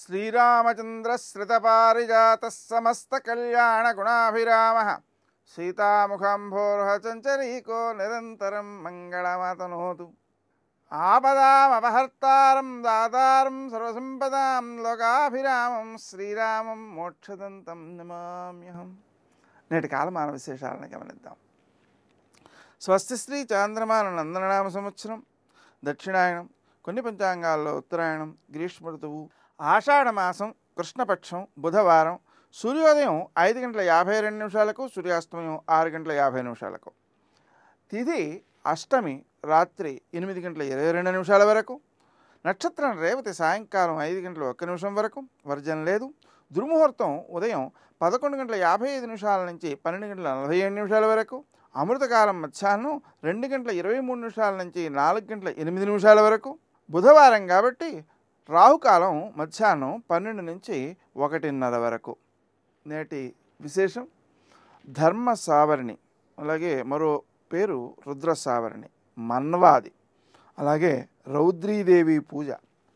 శ్రీరామచంద్రశ్రితపారిజాత సమస్త కళ్యాణ గుణాభిరామ సీతాముఖంభోర్హచంచరీకో నిరంతరం మంగళమాతనోతు. ఆపదామపహర్తారం దాతారం సర్వసంపదాం లోకాభిరామం శ్రీరామం మోక్షదంతం నమామ్యహం. నేటి కాలమాన విశేషాలను గమనిద్దాం. స్వస్తి శ్రీ చాంద్రమాన నందననామ సంవత్సరం, దక్షిణాయనం, కొన్ని పంచాంగాల్లో ఉత్తరాయణం, గ్రీష్మ ఋతువు, ఆషాఢమాసం, కృష్ణపక్షం, బుధవారం, సూర్యోదయం 5:52, సూర్యాస్తమయం 6:50. తిథి అష్టమి, రాత్రి 8:22 వరకు. నక్షత్రం రేవతి, సాయంకాలం 5:01 వరకు. వర్జం లేదు. దుర్ముహూర్తం ఉదయం 11:55 నుంచి 12:47 వరకు. అమృతకాలం మధ్యాహ్నం 2:23 నుంచి 4:08 వరకు. బుధవారం కాబట్టి రాహుకాలం మధ్యాహ్నం 12 నుంచి 1:30 వరకు. నేటి విశేషం ధర్మ సావరణి, అలాగే మరో పేరు రుద్ర సావరణి, మన్వాది, అలాగే రౌద్రీదేవి పూజ,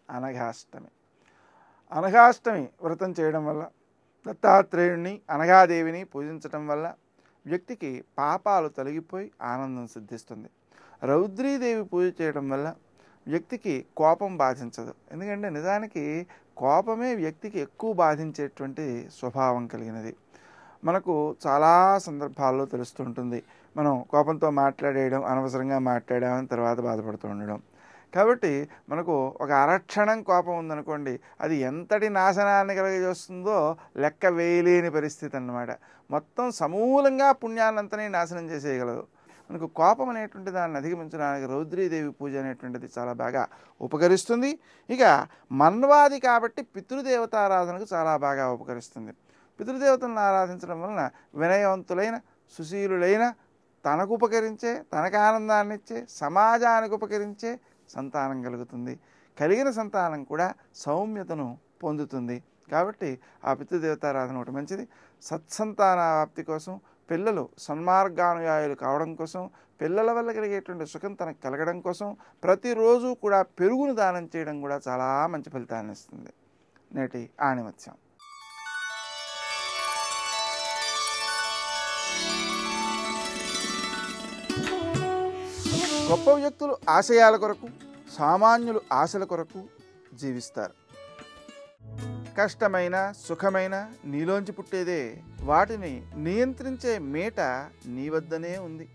అనఘాష్టమి. అనఘాష్టమి వ్రతం చేయడం వల్ల, దత్తాత్రేయుడిని అనఘాదేవిని పూజించటం వల్ల వ్యక్తికి పాపాలు తొలగిపోయి ఆనందం సిద్ధిస్తుంది. రౌద్రీదేవి పూజ చేయడం వల్ల వ్యక్తికి కోపం బాధించదు. ఎందుకంటే నిజానికి కోపమే వ్యక్తికి ఎక్కువ బాధించేటువంటి స్వభావం కలిగినది. మనకు చాలా సందర్భాల్లో తెలుస్తుంటుంది. మనం కోపంతో మాట్లాడేయడం, అనవసరంగా మాట్లాడామని తర్వాత బాధపడుతూ ఉండడం. కాబట్టి మనకు ఒక అరక్షణం కోపం ఉందనుకోండి, అది ఎంతటి నాశనాన్ని కలుగజేస్తుందో లెక్క వేయలేని పరిస్థితి అన్నమాట. మొత్తం సమూలంగా పుణ్యాన్నంతని నాశనం చేసేయగలదు. మనకు కోపం అనేటువంటి దాన్ని అధిగమించడానికి రౌద్రీదేవి పూజ అనేటువంటిది చాలా బాగా ఉపకరిస్తుంది. ఇక మన్వాది కాబట్టి పితృదేవతారాధనకు చాలా బాగా ఉపకరిస్తుంది. పితృదేవతలను ఆరాధించడం వలన వినయవంతులైన, సుశీలులైన, తనకు ఉపకరించే, తనకు ఆనందాన్ని ఇచ్చే, సమాజానికి ఉపకరించే సంతానం కలుగుతుంది. కలిగిన సంతానం కూడా సౌమ్యతను పొందుతుంది. కాబట్టి ఆ పితృదేవతారాధన ఒకటి మంచిది. సత్సంతానాప్తి కోసం, పిల్లలు సన్మార్గానుయాయులు కావడం కోసం, పిల్లల వల్ల కలిగేటువంటి సుఖం తనకు కలగడం కోసం ప్రతిరోజు కూడా పెరుగును దానం చేయడం కూడా చాలా మంచి ఫలితాన్ని ఇస్తుంది. నేటి ఆణిమత్యం. గొప్ప వ్యక్తులు ఆశయాల కొరకు, సామాన్యులు ఆశల కొరకు జీవిస్తారు. కష్టమైన, సుఖమైన నీలోంచి పుట్టేదే. వాటిని నియంత్రించే మేట నీ వద్దనే ఉంది.